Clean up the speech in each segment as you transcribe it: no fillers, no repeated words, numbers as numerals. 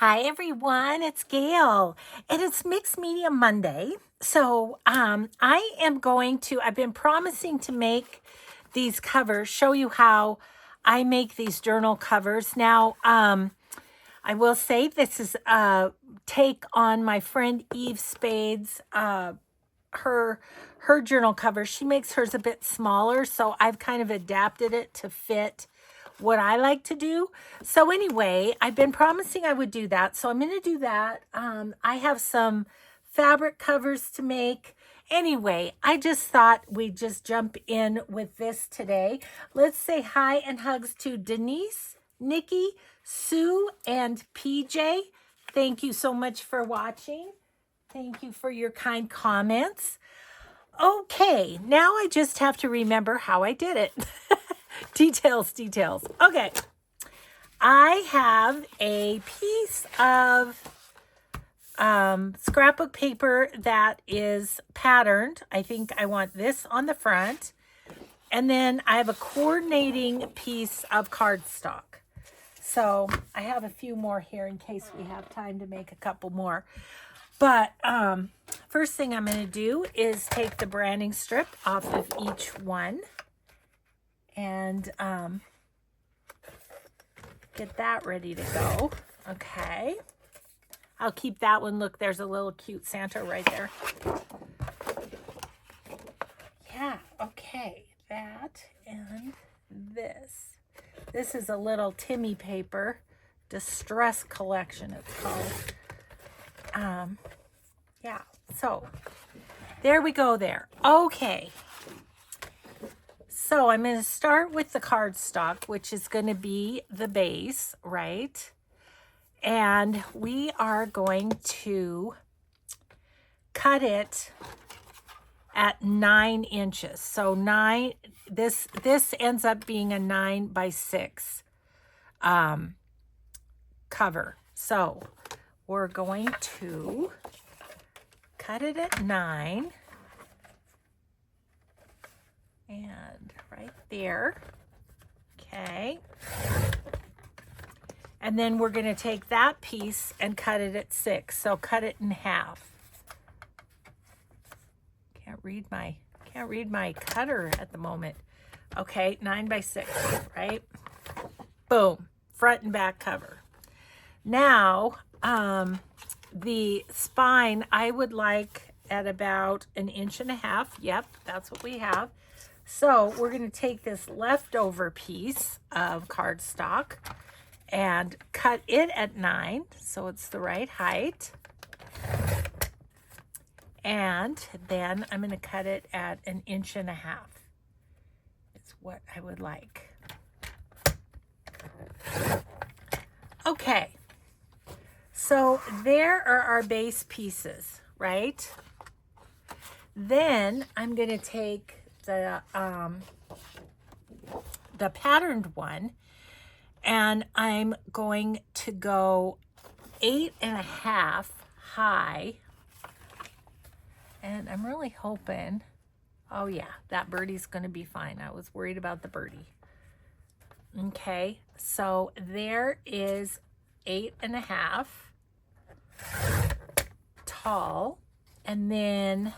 Hi everyone, it's Gail, and it's Mixed Media Monday. So I've been promising to make these covers, show you how I make these journal covers. Now, I will say this is a take on my friend Eve Spade's, her journal cover. She makes hers a bit smaller, so I've kind of adapted it to fit what I like to do. So anyway, I've been promising I would do that. So I'm going to do that. I have some fabric covers to make. Anyway, I just thought we'd just jump in with this today. Let's say hi and hugs to Denise, Nikki, Sue, and PJ. Thank you so much for watching. Thank you for your kind comments. Okay, now I just have to remember how I did it. Details. Okay, I have a piece of scrapbook paper that is patterned. I think I want this on the front. And then I have a coordinating piece of cardstock. So I have a few more here in case we have time to make a couple more. But first thing I'm going to do is take the branding strip off of each one and get that ready to go. Okay. I'll keep that one. Look, there's a little cute Santa right there. Yeah, okay. That and this. This is a little Timmy paper. Distress collection, it's called. Yeah, so there we go there. Okay. So I'm going to start with the cardstock, which is going to be the base, right? And we are going to cut it at 9 inches. So this ends up being a 9x6 cover. So we're going to cut it at 9. And right there. Okay. And then we're going to take that piece and cut it at 6. So cut it in half. Can't read my cutter at the moment. Okay, 9x6, right? Boom. Front and back cover. Now, the spine I would like at about 1.5 inches. Yep, that's what we have. So we're going to take this leftover piece of cardstock and cut it at 9, so it's the right height. And then I'm going to cut it at 1.5 inches. It's what I would like. Okay. So there are our base pieces, right? Then I'm going to take the patterned one, and I'm going to go 8.5 high. And I'm really hoping, oh yeah, that birdie's going to be fine. I was worried about the birdie. Okay, so there is 8.5 tall, and then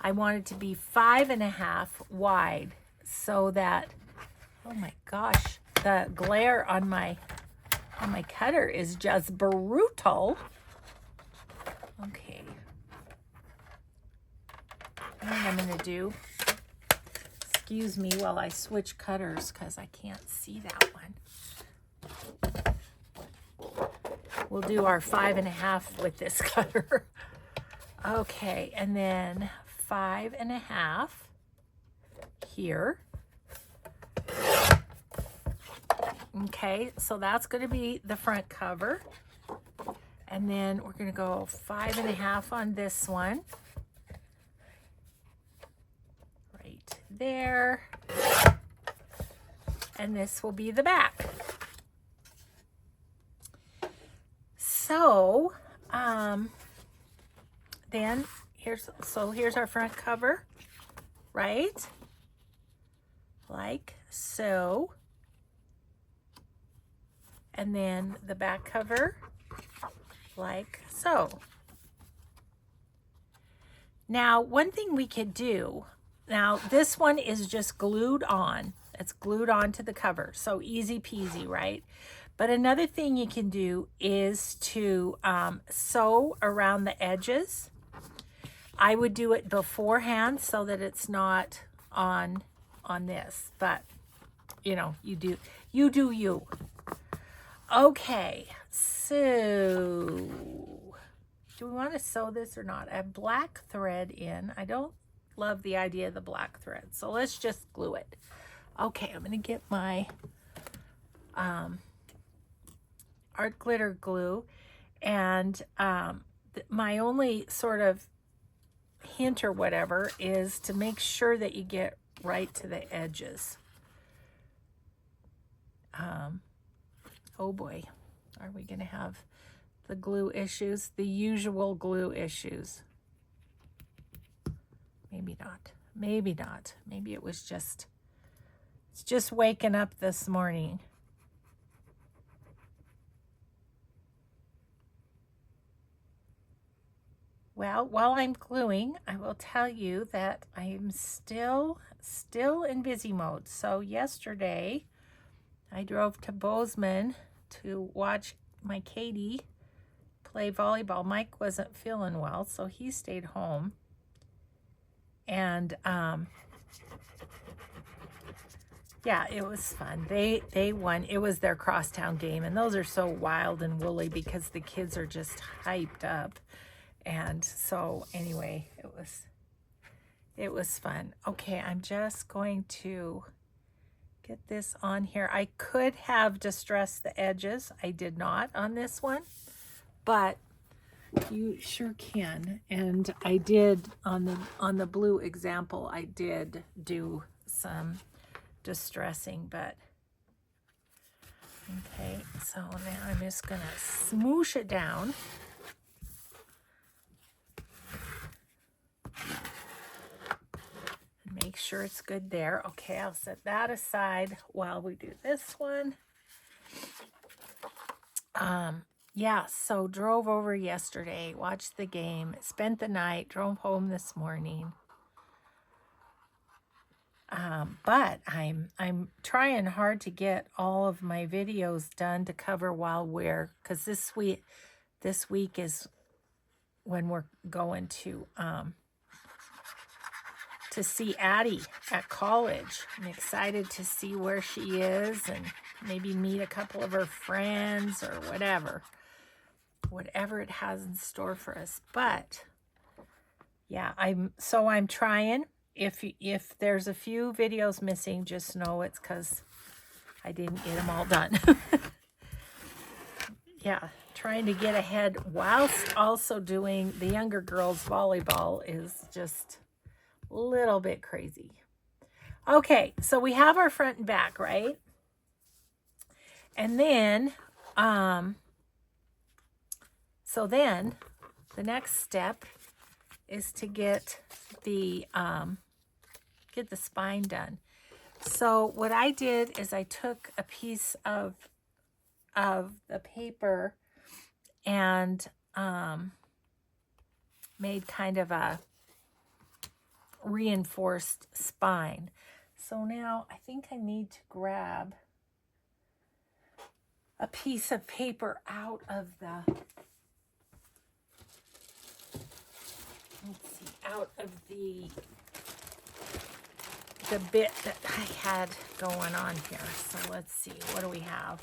I want it to be 5.5 wide, so that, oh my gosh, the glare on my cutter is just brutal. Okay. What I'm going to do, excuse me while I switch cutters because I can't see that one. We'll do our 5.5 with this cutter. Okay, and then 5.5 here. Okay, so that's going to be the front cover. And then we're going to go 5.5 on this one. Right there. And this will be the back. So, then here's our front cover, right? Like so. And then the back cover like so. Now, one thing we could do, now this one is just glued on. It's glued onto the cover, so easy peasy, right? But another thing you can do is to sew around the edges. I would do it beforehand so that it's not on this, but you know, you do you. Okay, so do we want to sew this or not? I have black thread in. I don't love the idea of the black thread, so let's just glue it. Okay, I'm gonna get my art glitter glue, and my only sort of hint or whatever is to make sure that you get right to the edges. Oh boy, are we gonna have the glue issues, the usual glue issues? Maybe not, maybe not. Maybe it was just, it's just waking up this morning. Well, while I'm gluing, I will tell you that I am still in busy mode. So yesterday, I drove to Bozeman to watch my Katie play volleyball. Mike wasn't feeling well, so he stayed home. And yeah, it was fun. They won. It was their crosstown game, and those are so wild and woolly because the kids are just hyped up. And so anyway, it was fun. Okay, I'm just going to get this on here. I could have distressed the edges. I did not on this one, but you sure can. And I did on the blue example, I did do some distressing, but okay, so now I'm just gonna smoosh it down. Make sure it's good there. Okay, I'll set that aside while we do this one. Yeah, so drove over yesterday, watched the game, spent the night, drove home this morning. But I'm trying hard to get all of my videos done to cover while because this week is when we're going to see Addie at college. I'm excited to see where she is and maybe meet a couple of her friends or whatever it has in store for us. But yeah, I'm trying. If there's a few videos missing, just know it's because I didn't get them all done. Yeah, trying to get ahead whilst also doing the younger girls volleyball is just a little bit crazy. Okay, so we have our front and back, right? And then, so then the next step is to get the spine done. So what I did is I took a piece of the paper and made kind of a reinforced spine. So now I think I need to grab a piece of paper out of the bit that I had going on here. So let's see, what do we have?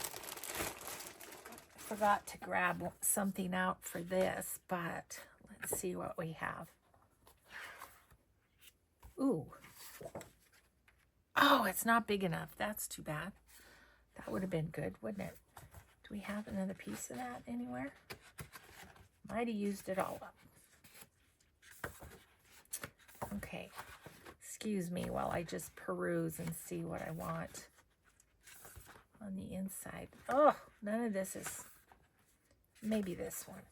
I forgot to grab something out for this, but let's see what we have. Ooh. Oh, it's not big enough. That's too bad. That would have been good, wouldn't it? Do we have another piece of that anywhere? Might have used it all up. Okay. Excuse me while I just peruse and see what I want on the inside. Oh, none of this is... Maybe this one.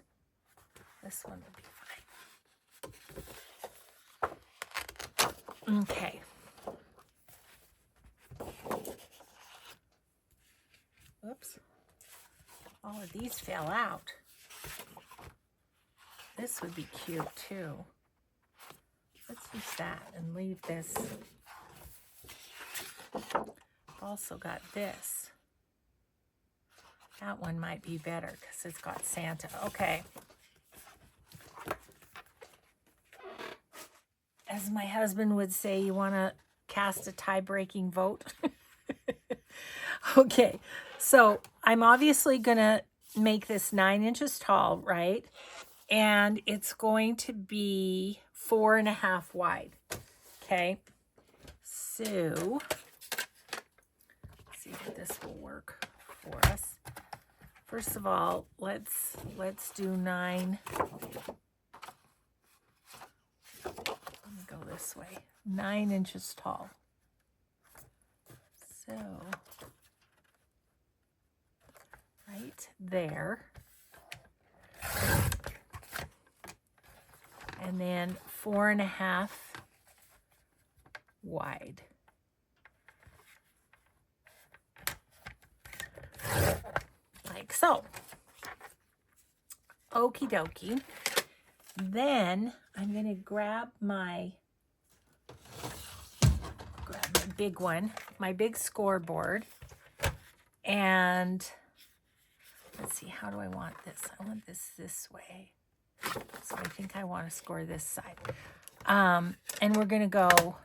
This one would be fine. Okay. Oops. All of these fell out. this would be cute too. Let's use that and leave this. Also got this. That one might be better because it's got Santa. Okay. As my husband would say, you want to cast a tie-breaking vote? Okay, so I'm obviously going to make this 9 inches tall, right? And it's going to be 4.5 wide. Okay, so let's see if this will work for us. First of all, let's do 9. Let me go this way. 9 inches tall. So right there. And then 4.5 wide. Like so. Okie dokie. Then I'm going to grab my big one, my big scoreboard, and let's see, how do I want this? I want this way. So I think I want to score this side. And we're going to go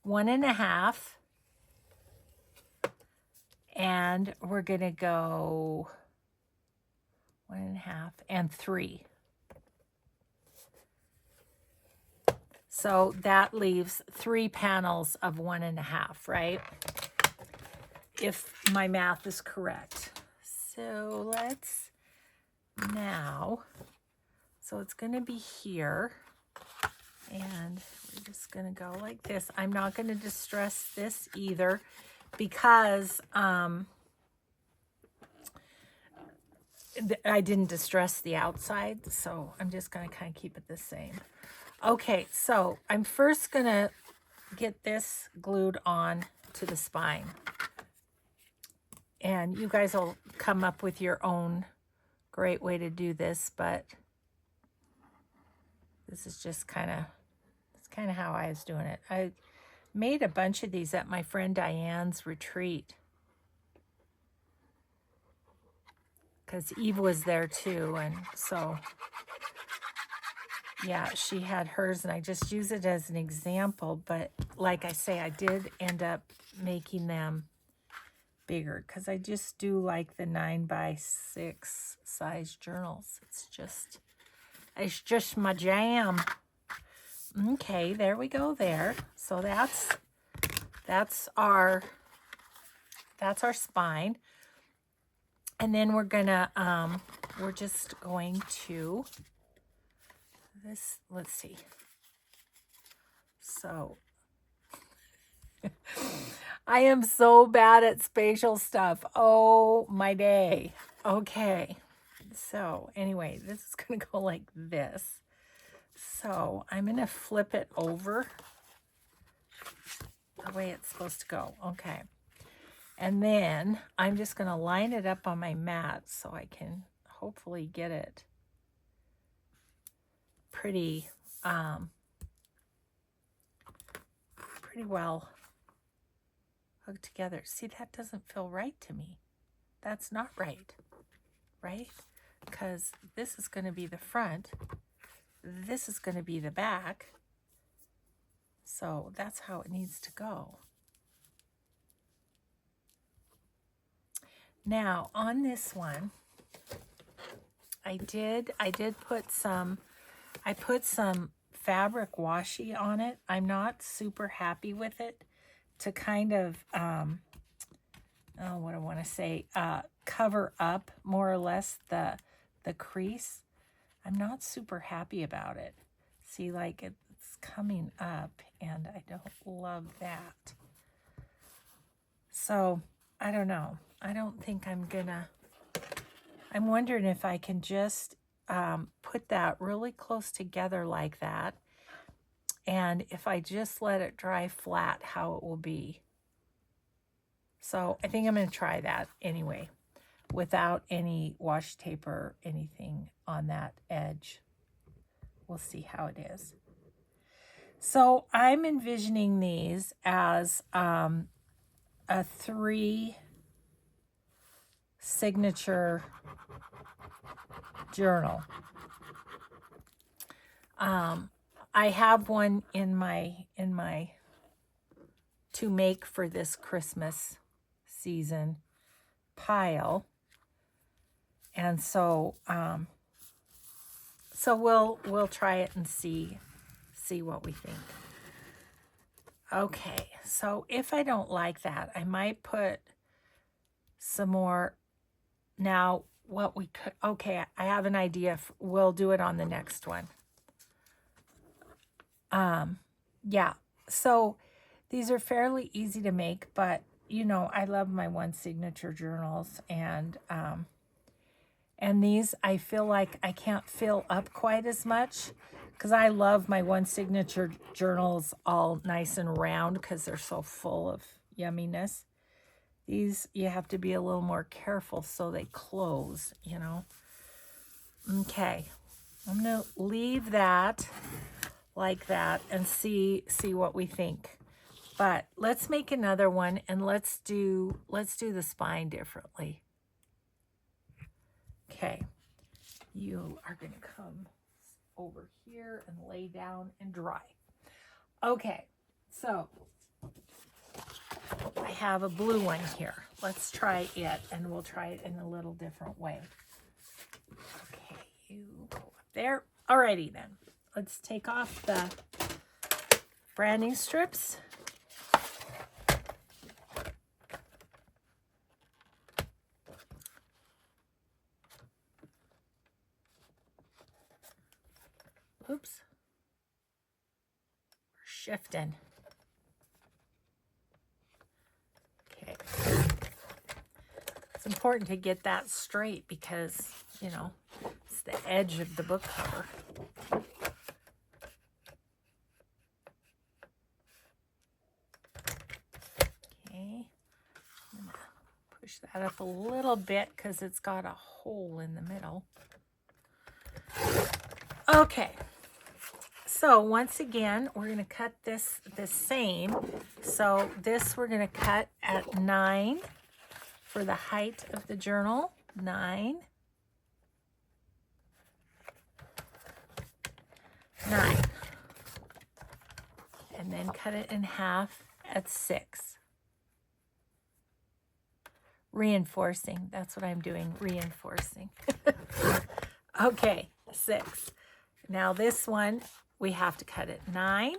1.5, and we're going to go 1.5 and 3. So that leaves 3 panels of 1.5, right? If my math is correct. So let's now, so it's going to be here, and we're just going to go like this. I'm not going to distress this either because I didn't distress the outside, so I'm just going to kind of keep it the same. Okay, so I'm first going to get this glued on to the spine. And you guys will come up with your own great way to do this, but this is just kind of how I was doing it. I made a bunch of these at my friend Diane's retreat because Eve was there too, and so yeah, she had hers, and I just use it as an example. But like I say, I did end up making them bigger because I just do like the 9x6 size journals. It's just my jam. Okay, there we go there. So that's our spine. And then we're just going to this, let's see. So I am so bad at spatial stuff. Oh my day. Okay. So anyway, this is going to go like this. So I'm going to flip it over the way it's supposed to go. Okay. And then I'm just going to line it up on my mat so I can hopefully get it pretty well hooked together. See, that doesn't feel right to me. That's not right? Because this is going to be the front. This is going to be the back. So that's how it needs to go. Now, on this one, I put some fabric washi on it. I'm not super happy with it to kind of, what I want to say, cover up more or less the crease. I'm not super happy about it. See, like it's coming up, and I don't love that. So, I don't know. I don't think I'm wondering if I can just put that really close together like that. And if I just let it dry flat, how it will be. So I think I'm going to try that anyway, without any washi tape or anything on that edge. we'll see how it is. So I'm envisioning these as a 3 signature journal. I have one in my to make for this Christmas season pile. And so we'll try it and see what we think. Okay, so if I don't like that, I might put some more. Now, what we could, okay, I have an idea. We'll do it on the next one. Yeah, so these are fairly easy to make, but you know, I love my one signature journals, and these I feel like I can't fill up quite as much because I love my one signature journals all nice and round because they're so full of yumminess. These, you have to be a little more careful so they close, you know. Okay, I'm going to leave that like that and see what we think. But let's make another one, and let's do the spine differently. Okay, you are going to come over here and lay down and dry. Okay, so I have a blue one here. Let's try it, and we'll try it in a little different way. Okay, you go up there. Alrighty then. Let's take off the branding strips. Oops. We're shifting. Okay. It's important to get that straight because, you know, it's the edge of the book cover. Okay. I'm gonna push that up a little bit because it's got a hole in the middle. Okay. So once again, we're going to cut this the same. So this we're going to cut at 9 for the height of the journal. 9. 9. And then cut it in half at 6. Reinforcing. That's what I'm doing. Reinforcing. Okay. 6. Now this one, we have to cut it 9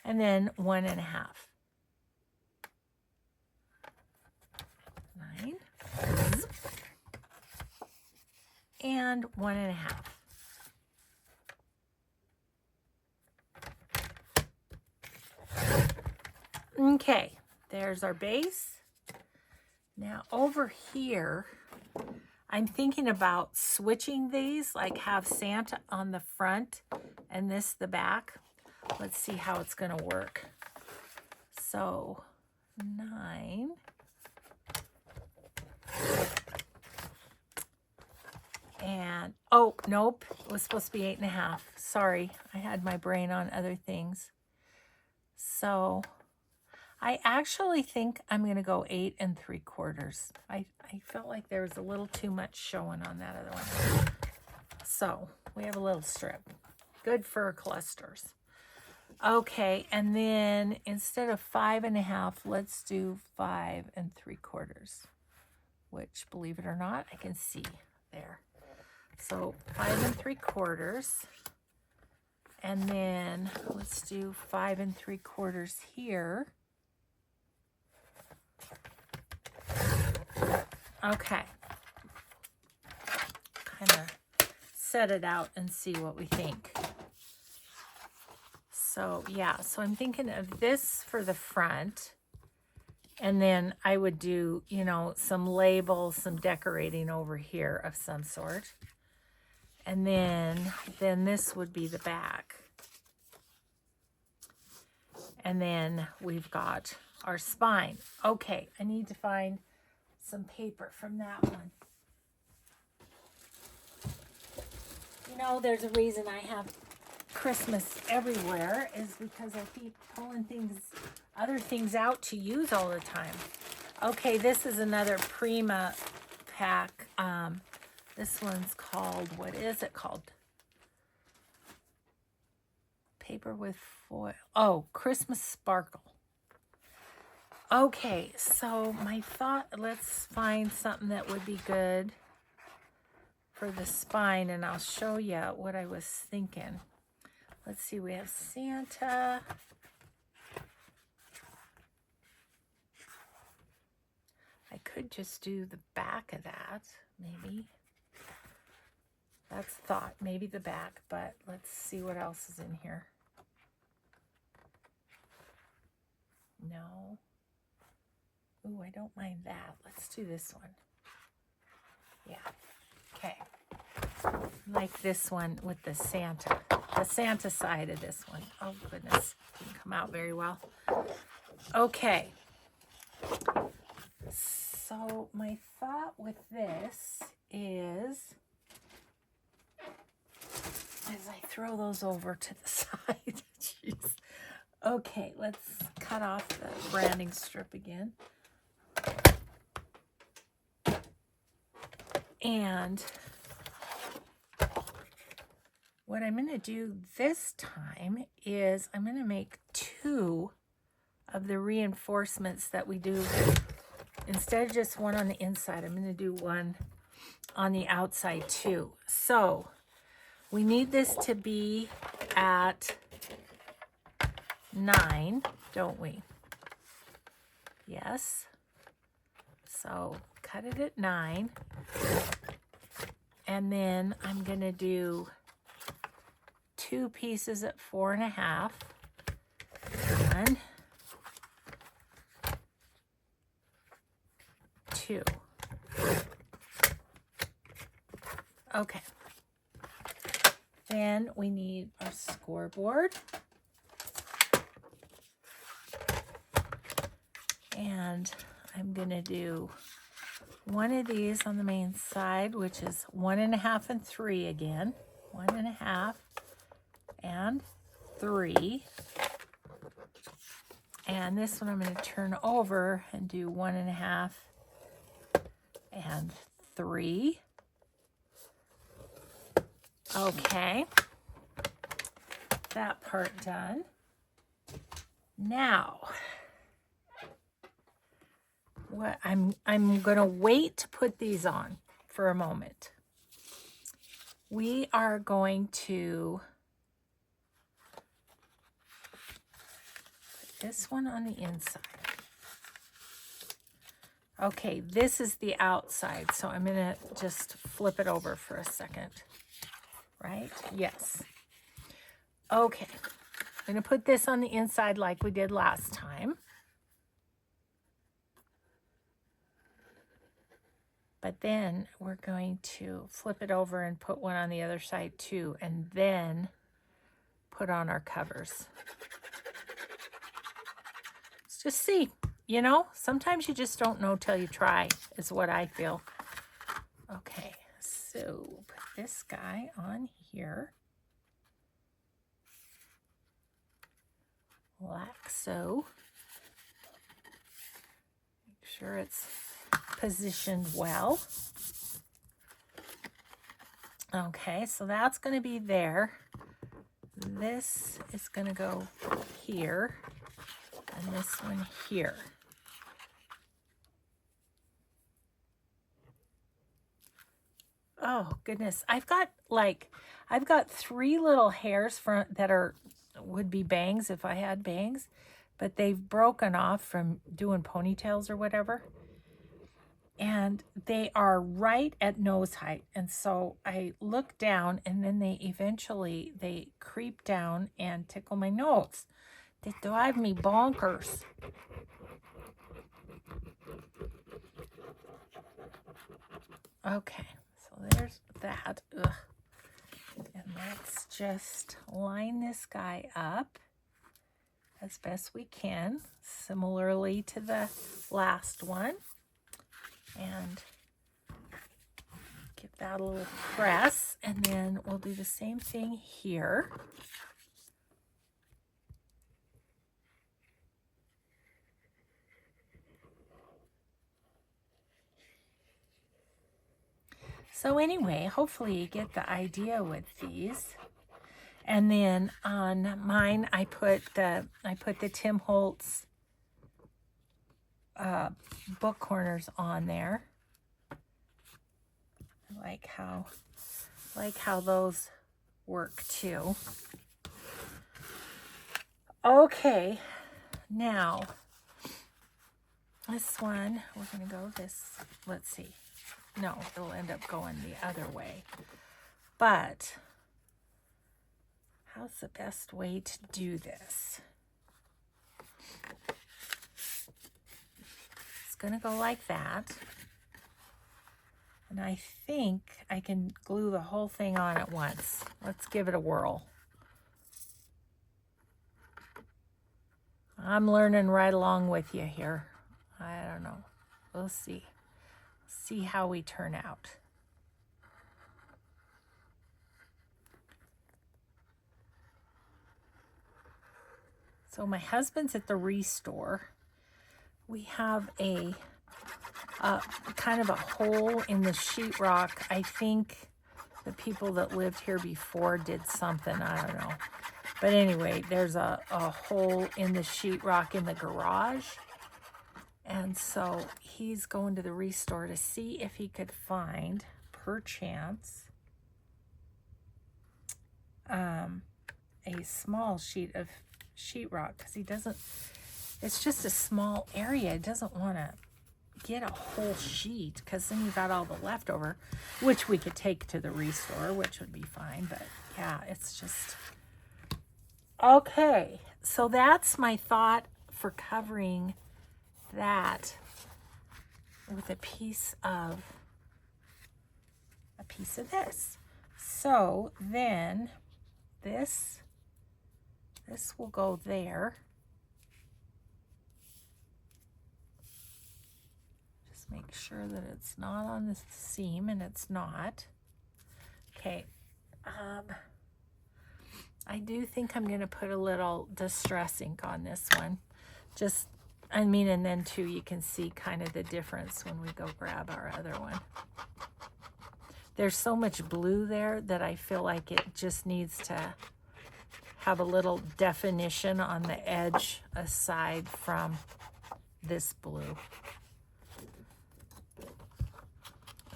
and then 1.5. 9 and 1.5. Okay, there's our base. Now over here, I'm thinking about switching these, like have Santa on the front and this the back. Let's see how it's going to work. So 9. And, oh, nope, it was supposed to be 8.5. Sorry, I had my brain on other things. So I actually think I'm going to go 8 3/4. I felt like there was a little too much showing on that other one. So we have a little strip. Good for clusters. Okay, and then instead of 5.5, let's do 5 3/4, which, believe it or not, I can see there. So 5 3/4, and then let's do 5 3/4 here. Okay, kind of set it out and see what we think. So yeah, so I'm thinking of this for the front, and then I would do, you know, some labels, some decorating over here of some sort. And then this would be the back. And then we've got our spine. Okay, I need to find some paper from that one. Yeah, You know, there's a reason I have Christmas everywhere is because I keep pulling other things out to use all the time. Okay, this is another Prima pack. This one's called, what is it called? Paper with foil. Oh, Christmas Sparkle. Okay, so my thought, let's find something that would be good for the spine, and I'll show you what I was thinking. Let's see, we have Santa. I could just do the back of that, maybe. That's thought, maybe the back, but let's see what else is in here. No. Ooh, I don't mind that. Let's do this one. Yeah. Okay. Like this one with the Santa side of this one. Oh, goodness. Didn't come out very well. Okay. So my thought with this is, as I throw those over to the side, jeez. Okay, let's cut off the branding strip again. And what I'm going to do this time is I'm going to make 2 of the reinforcements that we do. Instead of just one on the inside, I'm going to do one on the outside too. So we need this to be at 9, don't we? Yes. So cut it at 9. And then I'm going to do 2 pieces at 4.5. 1, 2. Okay. Then we need our scoreboard. And I'm going to do one of these on the main side, which is 1.5 and 3 again. 1.5 and 3. And this one I'm going to turn over and do 1.5 and 3. Okay. That part done. Now, what I'm going to wait to put these on for a moment. We are going to put this one on the inside. Okay, this is the outside, so I'm going to just flip it over for a second. Right? Yes. Okay. I'm going to put this on the inside like we did last time. But then we're going to flip it over and put one on the other side too, and then put on our covers. Let's just see. You know, sometimes you just don't know till you try, is what I feel. Okay, so put this guy on here. Like so. Make sure it's positioned well. Okay, so that's going to be there. This is going to go here, and this one here. Oh goodness, I've got 3 little hairs that would be bangs if I had bangs, but they've broken off from doing ponytails or whatever. And they are right at nose height. And so I look down, and then they creep down and tickle my nose. They drive me bonkers. Okay, so there's that. Ugh. And let's just line this guy up as best we can, similarly to the last one. And give that a little press, and then we'll do the same thing here. So anyway, hopefully you get the idea with these. And then on mine, I put the Tim Holtz book corners on there. I like how those work too. Okay, now this one, we're gonna go this, let's see. No, it'll end up going the other way. But how's the best way to do this? It's gonna go like that. And I think I can glue the whole thing on at once. Let's give it a whirl. I'm learning right along with you here. I don't know. We'll see. See how we turn out. So my husband's at the Restore. We have a kind of a hole in the sheetrock. I think the people that lived here before did something. I don't know. But anyway, there's a hole in the sheetrock in the garage. And so he's going to the Restore to see if he could find, perchance, a small sheet of sheetrock, because he doesn't, it's just a small area. He doesn't want to get a whole sheet, because then you got all the leftover, which we could take to the Restore, which would be fine. But yeah, it's just, okay. So that's my thought for covering that with a piece of this. So then this will go there. Just make sure that it's not on the seam, and it's not. Okay. I do think I'm going to put a little distress ink on this one. Just, I mean, and then too, you can see kind of the difference when we go grab our other one. There's so much blue there that I feel like it just needs to have a little definition on the edge aside from this blue.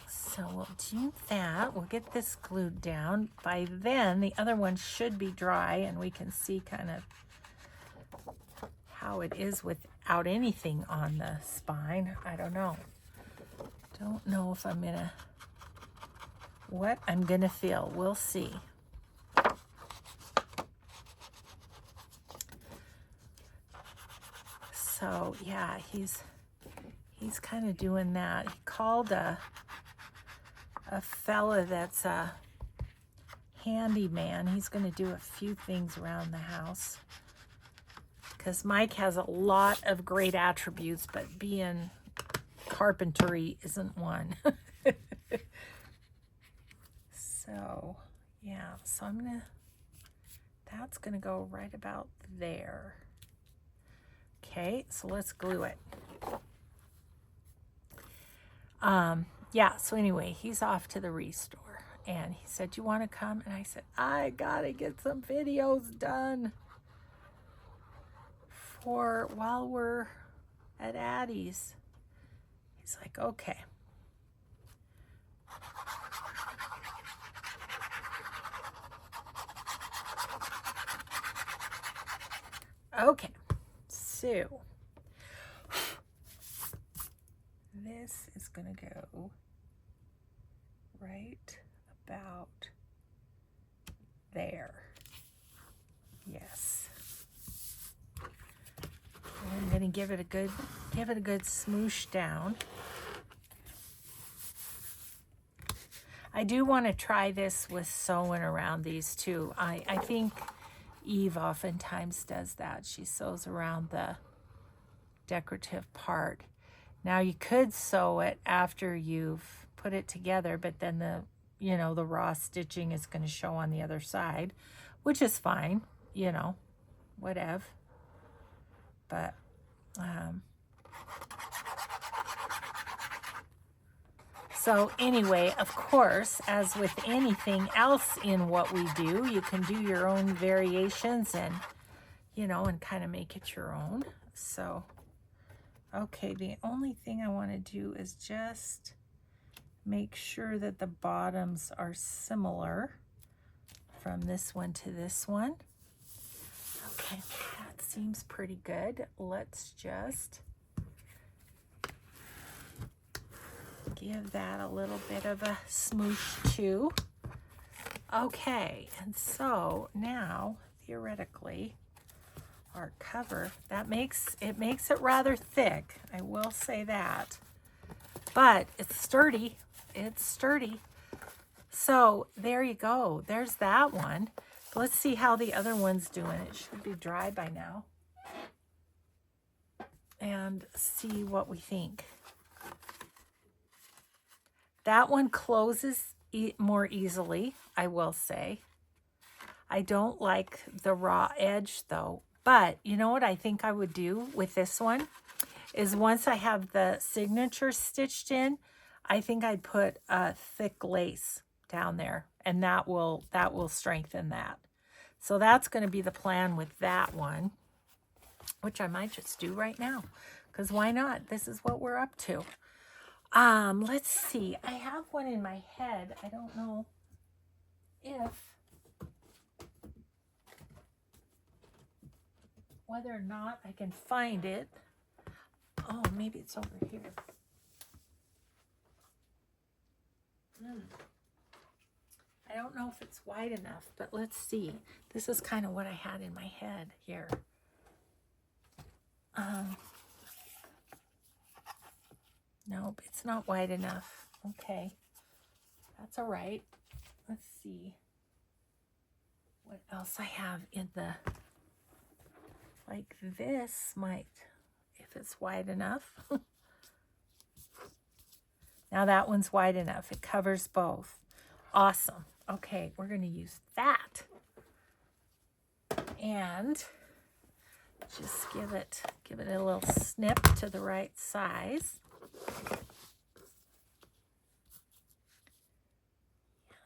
So we'll do that. We'll get this glued down. By then, the other one should be dry, and we can see kind of how it is without anything on the spine. I don't know. Don't know if I'm gonna, what I'm gonna feel. We'll see. So yeah, he's kind of doing that. He called a fella that's a handyman. He's going to do a few things around the house, because Mike has a lot of great attributes, but being carpentry isn't one. So yeah, so that's gonna go right about there. Okay, so let's glue it. Yeah, so anyway, he's off to the Restore, and he said, "You want to come?" And I said, "I gotta get some videos done for while we're at Addie's." He's like, "Okay." Okay, so this is gonna go right about there. Yes. And I'm gonna give it a good smoosh down. I do want to try this with sewing around these too. I think Eve oftentimes does that. She sews around the decorative part. Now you could sew it after you've put it together, but then the, you know, the raw stitching is going to show on the other side, which is fine, you know, whatever. But, so anyway, of course, as with anything else in what we do, you can do your own variations and, you know, and kind of make it your own. So, okay, the only thing I want to do is just make sure that the bottoms are similar from this one to this one. Okay, that seems pretty good. Let's just give that a little bit of a smoosh too. Okay, and so now theoretically our cover, that makes it rather thick, I will say that, but it's sturdy. It's sturdy. So there you go. There's that one. Let's see how the other one's doing. It should be dry by now, and see what we think. That one closes more easily, I will say. I don't like the raw edge though, but you know what I think I would do with this one is once I have the signature stitched in, I think I'd put a thick lace down there, and that will strengthen that. So that's going to be the plan with that one, which I might just do right now, because why not? This is what we're up to. Let's see. I have one in my head. I don't know whether or not I can find it. Oh, maybe it's over here. I don't know if it's wide enough, but let's see. This is kind of what I had in my head here. Nope, it's not wide enough. Okay, that's all right. Let's see what else I have in the, like this might, if it's wide enough. Now that one's wide enough. It covers both. Awesome. Okay, we're going to use that. And just give it a little snip to the right size.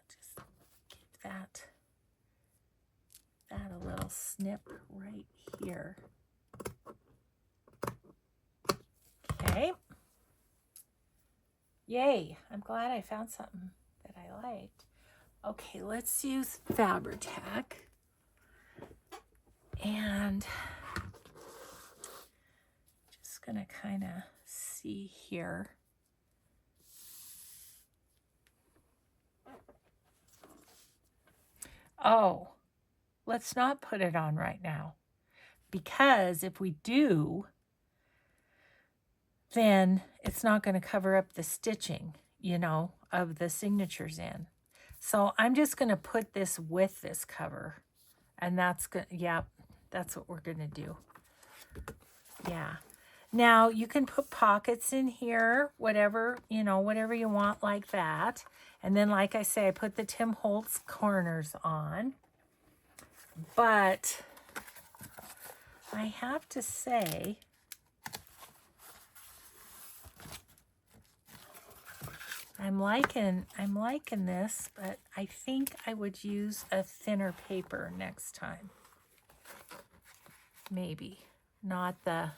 Just give that a little snip right here. Okay. Yay, I'm glad I found something that I liked. Okay, let's use Fabri-Tac. And just gonna kind of see here. Oh, let's not put it on right now, because if we do, then it's not going to cover up the stitching, you know, of the signatures in. So I'm just going to put this with this cover, and that's good. Yeah, that's what we're going to do. Yeah. Now you can put pockets in here, whatever, you know, whatever you want like that. And then, like I say, I put the Tim Holtz corners on. But I have to say, I'm liking this, but I think I would use a thinner paper next time. Maybe not the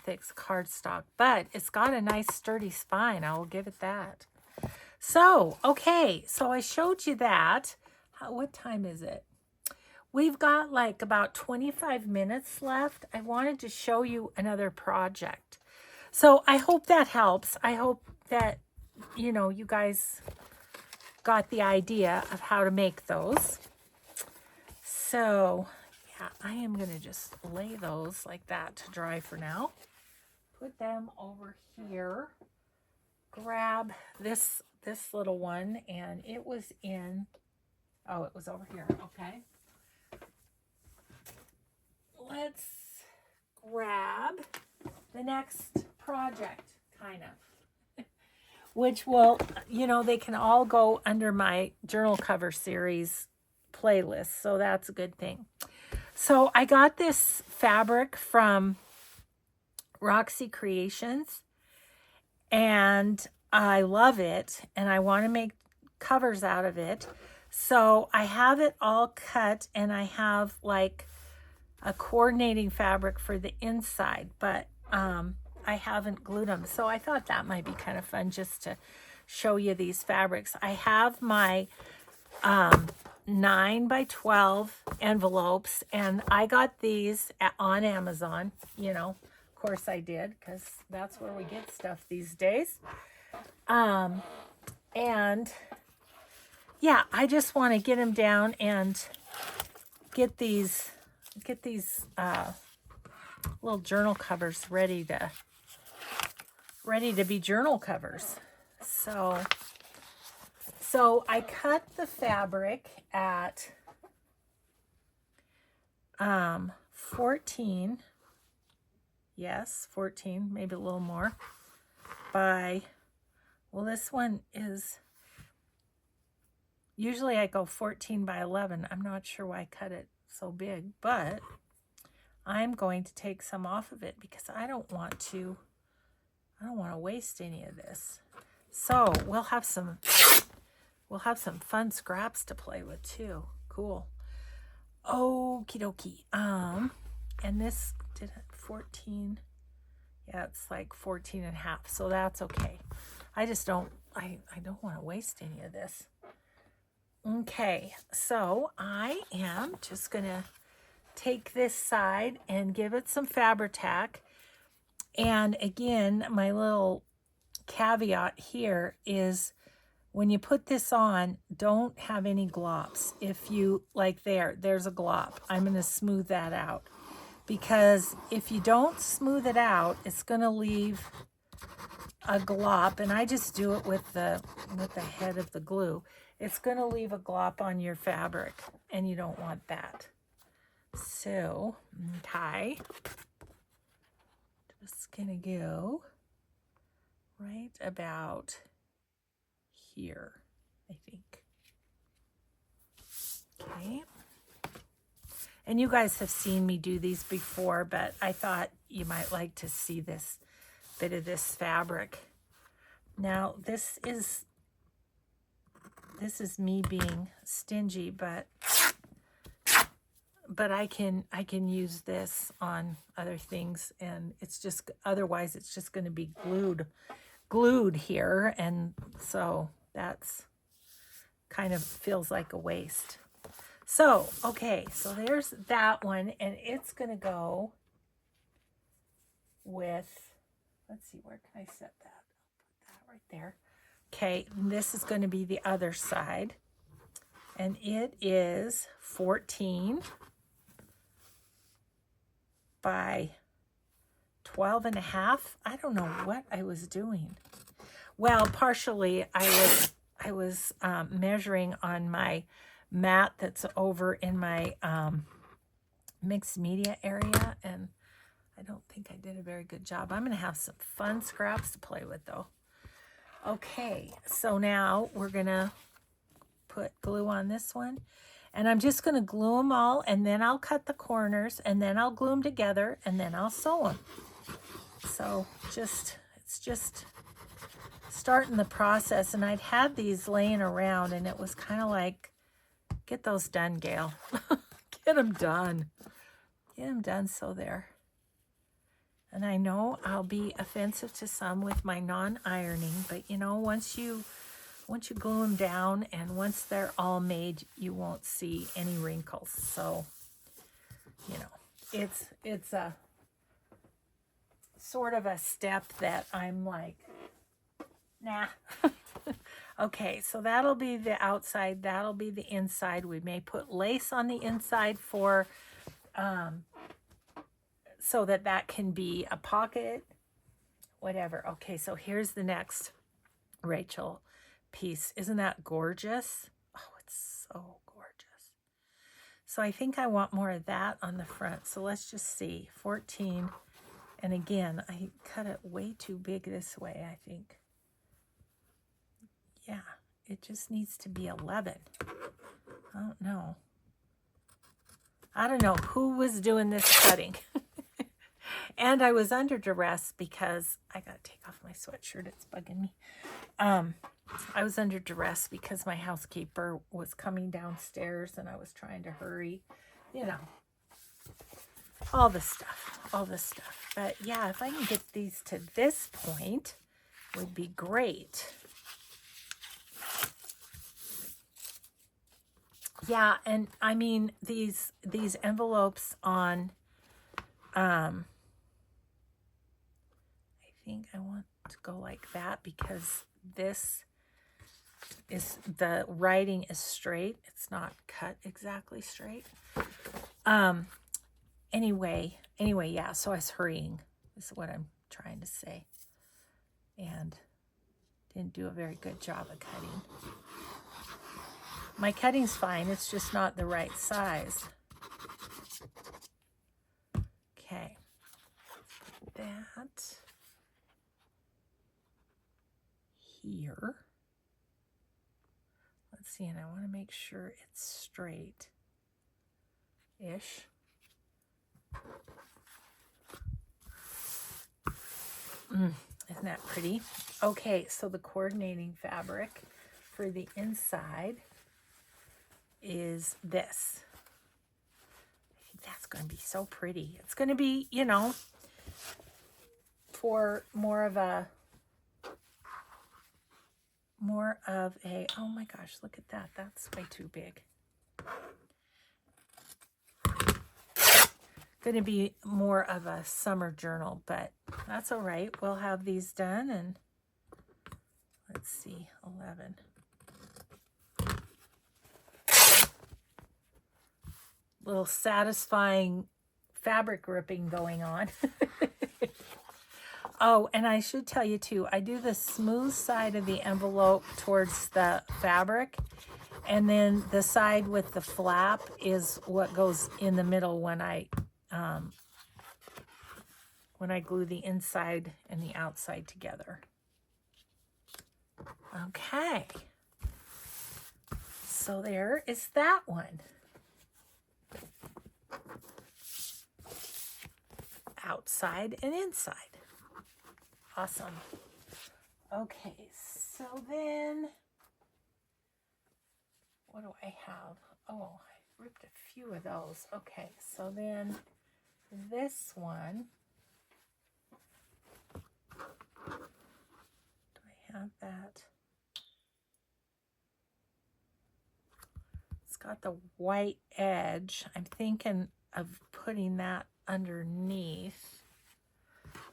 thick cardstock, but it's got a nice sturdy spine. I will give it that. So, okay, so I showed you that. What time is it? We've got like about 25 minutes left. I wanted to show you another project. So I hope that helps. I hope that, you know, you guys got the idea of how to make those. So, yeah, I am going to just lay those like that to dry for now. Put them over here. Grab this little one, and it was in, oh, it was over here. Okay. Let's grab the next project, kind of. which will, you know, they can all go under my journal cover series playlist. So that's a good thing. So I got this fabric from Roxy Creations, and I love it, and I want to make covers out of it. So I have it all cut, and I have like a coordinating fabric for the inside, but I haven't glued them. So I thought that might be kind of fun just to show you these fabrics. I have my 9 by 12 envelopes, and I got these on Amazon. You know, of course I did, because that's where we get stuff these days. And yeah, I just want to get them down and get these little journal covers ready to be journal covers. So I cut the fabric at 14, yes, 14, maybe a little more, by, well, this one is, usually I go 14 by 11. I'm not sure why I cut it so big, but I'm going to take some off of it because I don't want to waste any of this. So we'll have some fun scraps to play with too. Cool. Okie dokie. And this did 14. Yeah, it's like 14 and a half. So that's okay. I don't want to waste any of this. Okay, so I am just gonna take this side and give it some Fabri-Tac. And again, my little caveat here is when you put this on, don't have any glops. If you, like there's a glop. I'm going to smooth that out. Because if you don't smooth it out, it's going to leave a glop. And I just do it with the head of the glue. It's going to leave a glop on your fabric, and you don't want that. So, okay. Just going to go right about here, I think. Okay. And you guys have seen me do these before, but I thought you might like to see this bit of this fabric. Now, this is me being stingy, but I can use this on other things, and it's just, otherwise it's just going to be glued here, and so that's kind of feels like a waste. So, okay, so there's that one, and it's going to go with, let's see, where can I set that? I'll put that right there. Okay, and this is going to be the other side, and it is 14 by 12 and a half. I don't know what I was doing. Well, partially I was measuring on my mat that's over in my mixed media area, and I don't think I did a very good job. I'm going to have some fun scraps to play with though. Okay, so now we're going to put glue on this one, and I'm just going to glue them all, and then I'll cut the corners, and then I'll glue them together, and then I'll sew them. So it's just starting the process, and I'd had these laying around, and it was kind of like, get those done, Gail. Get them done. Get them done. So there. And I know I'll be offensive to some with my non-ironing, but you know, once you glue them down and once they're all made, you won't see any wrinkles. So, you know, it's a sort of a step that I'm like, nah. Okay, so that'll be the outside, that'll be the inside. We may put lace on the inside for so that can be a pocket, whatever. Okay, so here's the next Rachel piece. Isn't that gorgeous? Oh, it's so gorgeous. So I think I want more of that on the front. So let's just see. 14. And again, I cut it way too big this way, I think. Yeah, it just needs to be 11. I don't know. I don't know who was doing this cutting. And I was under duress because I got to take off my sweatshirt. It's bugging me. I was under duress because my housekeeper was coming downstairs and I was trying to hurry. You know, all this stuff. But yeah, if I can get these to this point, would be great. Yeah, and I mean these envelopes on I think I want to go like that because this is, the writing is straight. It's not cut exactly straight. Anyway, yeah, so I was hurrying, is what I'm trying to say. And didn't do a very good job of cutting. My cutting's fine, it's just not the right size. Okay. Put that here. Let's see, and I want to make sure it's straight-ish. Isn't that pretty? Okay, so the coordinating fabric for the inside is this. I think that's going to be so pretty. It's going to be, you know, for more of a, oh my gosh, look at that. That's way too big. Going to be more of a summer journal, but that's all right. We'll have these done, and let's see, 11. Little satisfying fabric ripping going on. Oh, and I should tell you too, I do the smooth side of the envelope towards the fabric, and then the side with the flap is what goes in the middle when I glue the inside and the outside together. Okay. So there is that one. Outside and inside. Awesome. Okay, so then, what do I have? Oh, I ripped a few of those. Okay, so then this one, do I have that? It's got the white edge. I'm thinking of putting that underneath.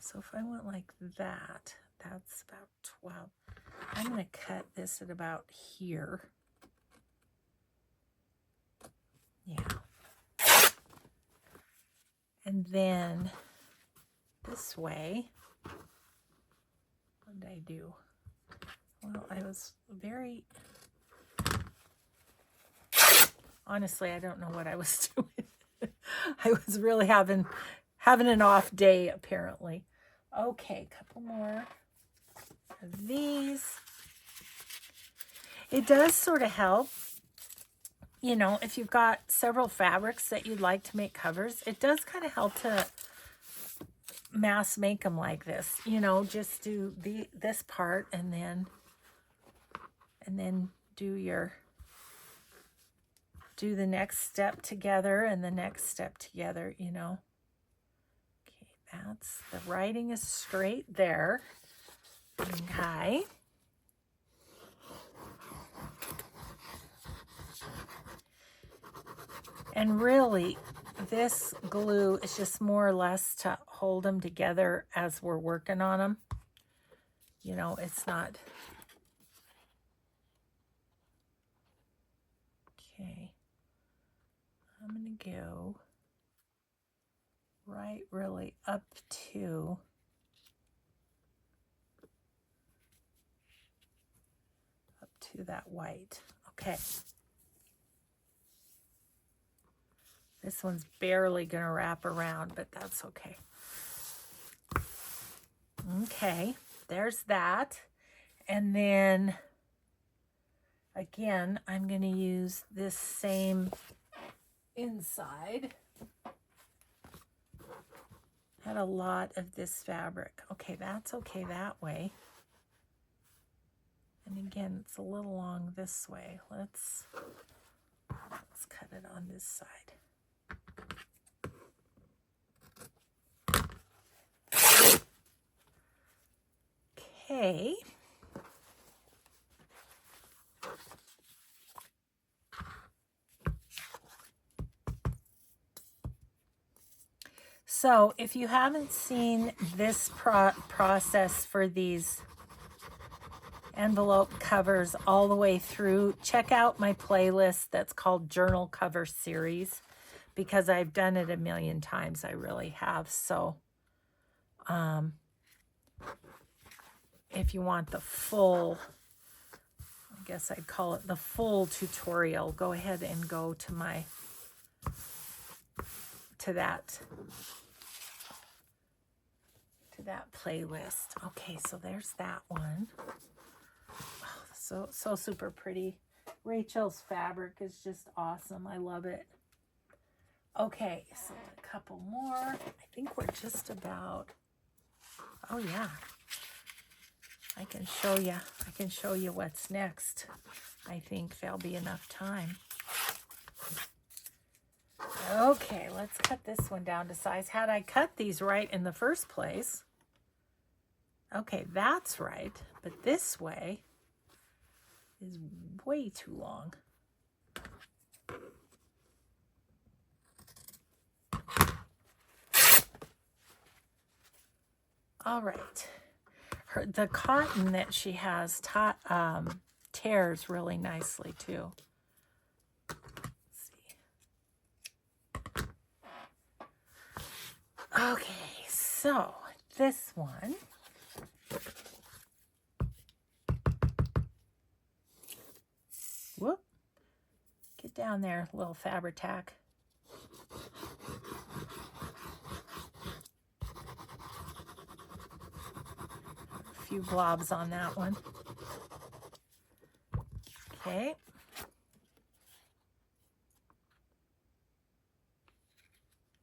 So if I went like that, that's about 12. I'm going to cut this at about here. Yeah. And then this way, what did I do? Well, I was very, honestly, I don't know what I was doing. I was really having an off day, apparently. Okay, a couple more of these. It does sort of help, you know, if you've got several fabrics that you'd like to make covers, it does kind of help to mass make them like this, you know, just do this part and then do the next step together and the next step together, you know. That's, the writing is straight there. Okay. And really, this glue is just more or less to hold them together as we're working on them. You know, it's not. Okay. I'm going to go right really up to that white. Okay. This one's barely going to wrap around, but that's okay. Okay, there's that. And then Again, I'm going to use this same inside. Had a lot of this fabric. Okay, that's okay that way. And again, it's a little long this way. Let's cut it on this side. Okay. So if you haven't seen this process for these envelope covers all the way through, check out my playlist that's called Journal Cover Series, because I've done it a million times. I really have. So if you want the full, I guess I'd call it the full tutorial, go ahead and go to my that playlist. Okay, so there's that one. Oh, so super pretty. Rachel's fabric is just awesome. I love it. Okay, so a couple more. I think we're just about, oh yeah. I can show you what's next. I think there'll be enough time. Okay, let's cut this one down to size. Had I cut these right in the first place, okay, that's right, but this way is way too long. All right. The cotton that she has tears really nicely too. Let's see. Okay, so this one. Whoop. Get down there, little Fabri-Tac. A few blobs on that one. Okay.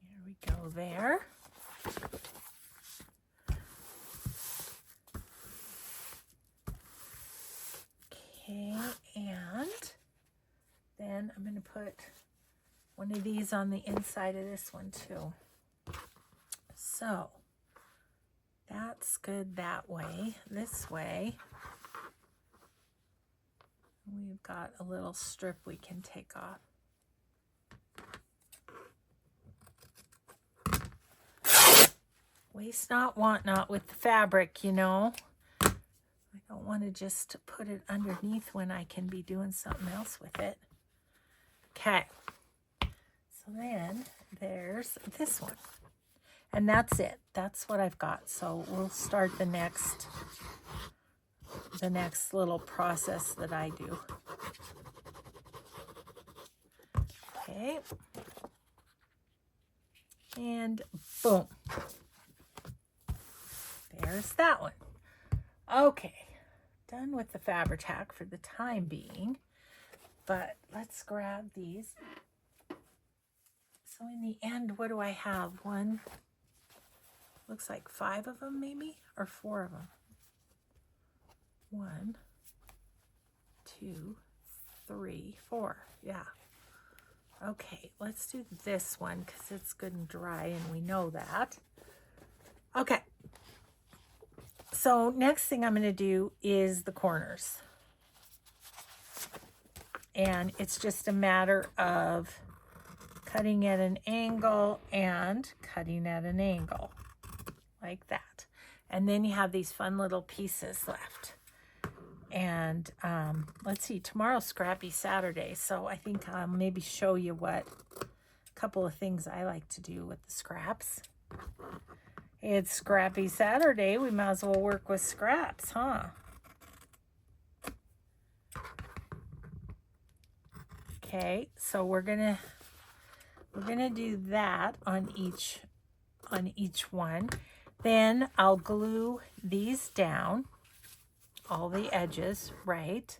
Here we go there. Okay, and then I'm going to put one of these on the inside of this one too. So that's good that way. This way, we've got a little strip we can take off. Waste not, want not with the fabric, you know. I don't want to just put it underneath when I can be doing something else with it. Okay. So then there's this one. And that's it. That's what I've got. So we'll start the next little process that I do. Okay. And boom. There's that one. Okay. Done with the Fabri-Tac for the time being. But let's grab these. So in the end, what do I have? One, looks like 5 of them maybe, or 4 of them. 1, 2, 3, 4. Yeah. Okay, let's do this one because it's good and dry and we know that. Okay. So next thing I'm going to do is the corners. And it's just a matter of cutting at an angle and cutting at an angle like that. And then you have these fun little pieces left. And let's see, tomorrow's Scrappy Saturday, so I think I'll maybe show you what a couple of things I like to do with the scraps. It's Scrappy Saturday, we might as well work with scraps, huh? Okay, so we're gonna do that on each one. Then I'll glue these down, all the edges, right?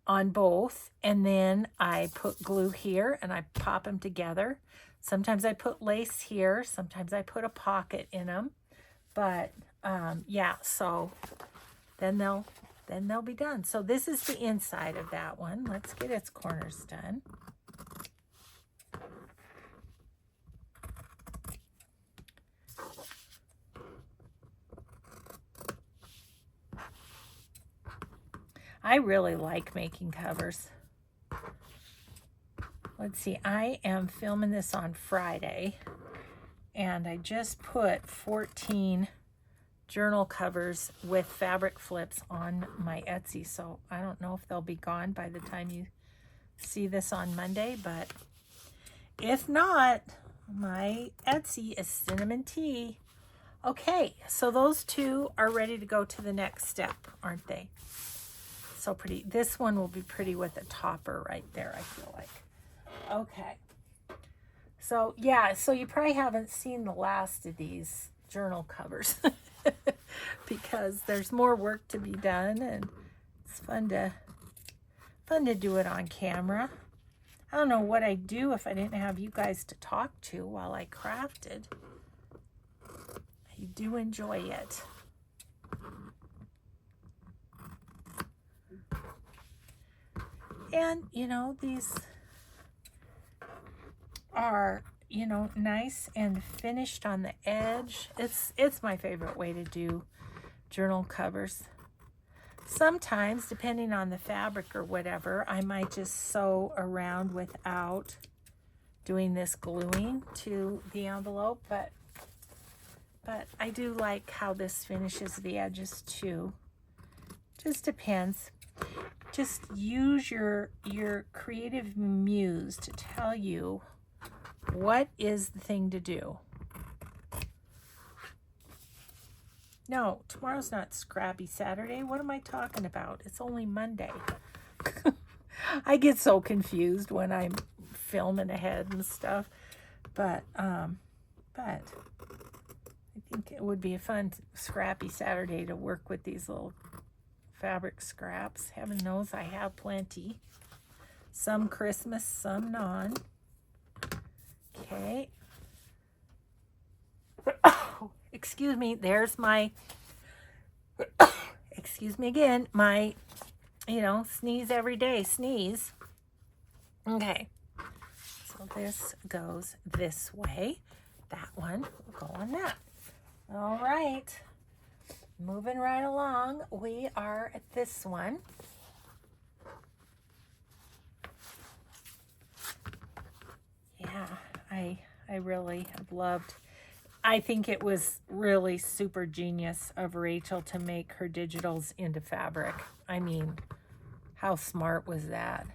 on both, and then I put glue here and I pop them together. Sometimes I put lace here, sometimes I put a pocket in them, but yeah, so then they'll be done. So this is the inside of that one. Let's get its corners done. I really like making covers. Let's see, I am filming this on Friday, and I just put 14 journal covers with fabric flips on my Etsy, so I don't know if they'll be gone by the time you see this on Monday, but if not, my Etsy is cinnamon tea. Okay, so those two are ready to go to the next step, aren't they? So pretty. This one will be pretty with a topper right there, I feel like. Okay. So yeah, so you probably haven't seen the last of these journal covers because there's more work to be done, and it's fun to do it on camera. I don't know what I'd do if I didn't have you guys to talk to while I crafted. I do enjoy it. And, you know, these are, you know, nice and finished on the edge. It's my favorite way to do journal covers. Sometimes, depending on the fabric or whatever, I might just sew around without doing this gluing to the envelope, but I do like how this finishes the edges too. Just depends. Just use your creative muse to tell you what is the thing to do. No, tomorrow's not Scrappy Saturday. What am I talking about? It's only Monday. I get so confused when I'm filming ahead and stuff. But I think it would be a fun Scrappy Saturday to work with these little fabric scraps. Heaven knows I have plenty. Some Christmas, some non. Okay. Excuse me, there's my, excuse me again, my, you know, sneeze every day, sneeze. Okay, so this goes this way. That one will go on that. All right, moving right along, we are at this one. Yeah, I really have loved. I think it was really super genius of Rachel to make her digitals into fabric. I mean, how smart was that?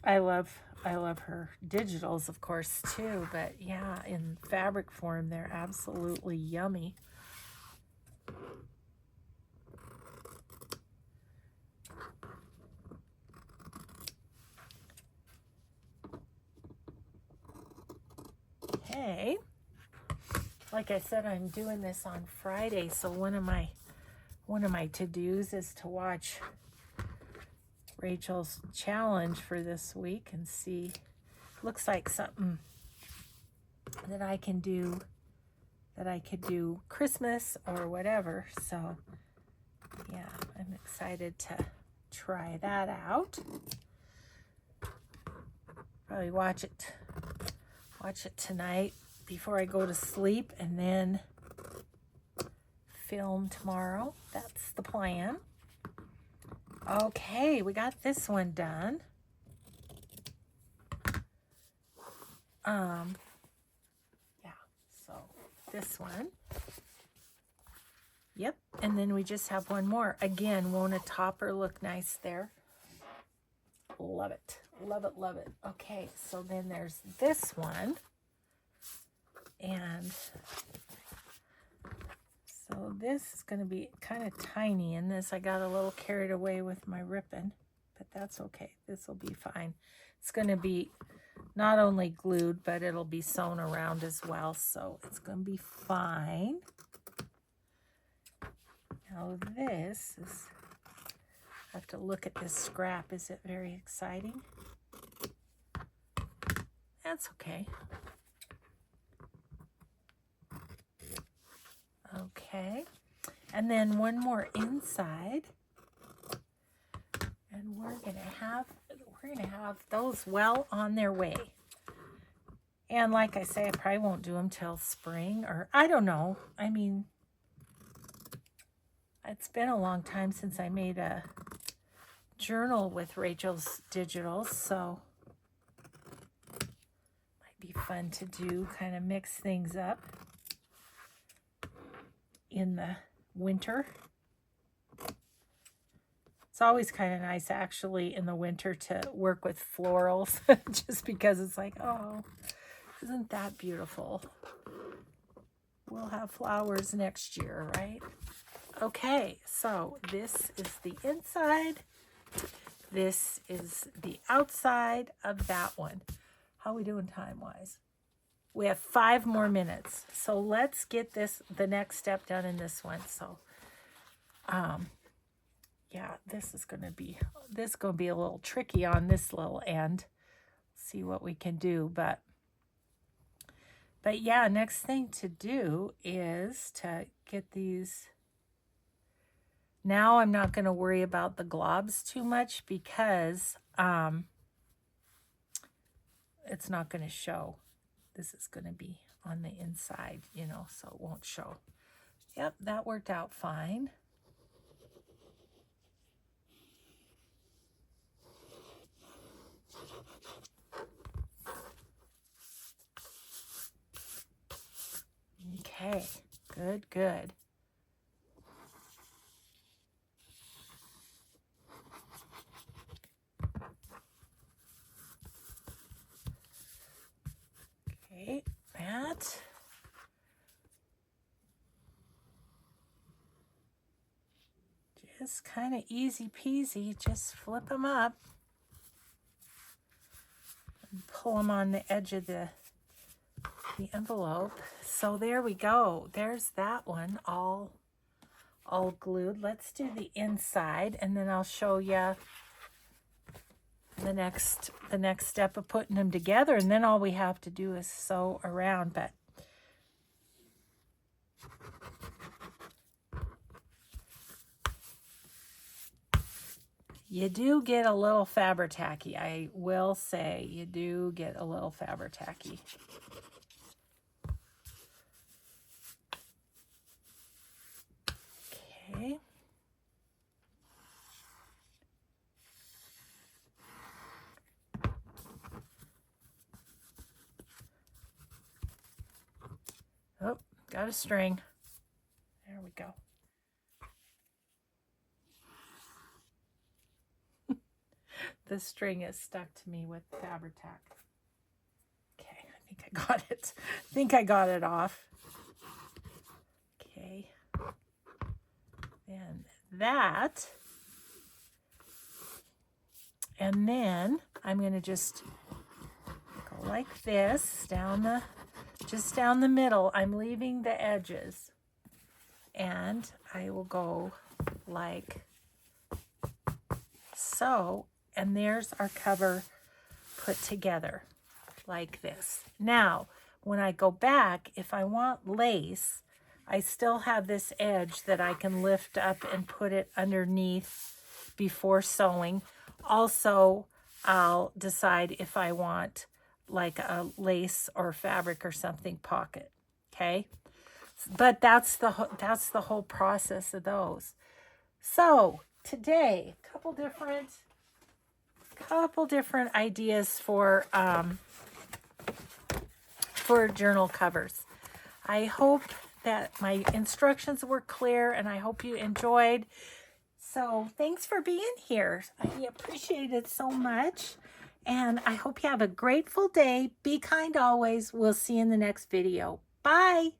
I love her digitals, of course, too, but yeah, in fabric form, they're absolutely yummy. Okay. Like I said, I'm doing this on Friday, so one of my to-dos is to watch Rachel's challenge for this week and see. Looks like something that I can do, that I could do Christmas or whatever. So yeah, I'm excited to try that out. Probably watch it tonight before I go to sleep, and then film tomorrow. That's the plan. Okay, we got this one done. Yeah, so this one. Yep, and then we just have one more. Again, won't a topper look nice there? Love it. Love it, love it. Okay, so then there's this one. And so this is going to be kind of tiny in this. I got a little carried away with my ribbon, but that's okay. This will be fine. It's going to be not only glued, but it'll be sewn around as well. So it's going to be fine. Now this is, I have to look at this scrap. Is it very exciting? That's okay. Okay. And then one more inside. And we're gonna have those well on their way. And like I say, I probably won't do them till spring, or I don't know. I mean, it's been a long time since I made a journal with Rachel's digitals, so might be fun to do, kind of mix things up in the winter. It's always kind of nice, actually, in the winter to work with florals, just because it's like, oh, isn't that beautiful? We'll have flowers next year, right? Okay, so this is the inside. This is the outside of that one. How are we doing time-wise? We have 5 more minutes. So let's get the next step done in this one. So, yeah, this is going to be a little tricky on this little end. See what we can do, but yeah, next thing to do is to get these. Now I'm not going to worry about the globs too much because it's not going to show. This is going to be on the inside, you know, so it won't show. Yep, that worked out fine. Okay, good, good. Okay, that. Just kind of easy peasy, just flip them up and pull them on the edge of the envelope. So there we go. There's that one all glued. Let's do the inside, and then I'll show you the next step of putting them together, and then all we have to do is sew around. But you do get a little Faber-Tacky. I will say you do get a little Faber-Tacky. Okay. Oh, got a string. There we go. The string is stuck to me with Faber-Tac. Okay, I think I got it. I think I got it off. Okay. And that. And then I'm going to just go like this just down the middle. I'm leaving the edges. And I will go like so. And there's our cover put together like this. Now, when I go back, if I want lace, I still have this edge that I can lift up and put it underneath before sewing. Also, I'll decide if I want like a lace or fabric or something pocket, okay? But that's the whole process of those. So today, couple different ideas for journal covers. I hope that my instructions were clear, and I hope you enjoyed. So thanks for being here. I appreciate it so much. And I hope you have a grateful day. Be kind always. We'll see you in the next video. Bye.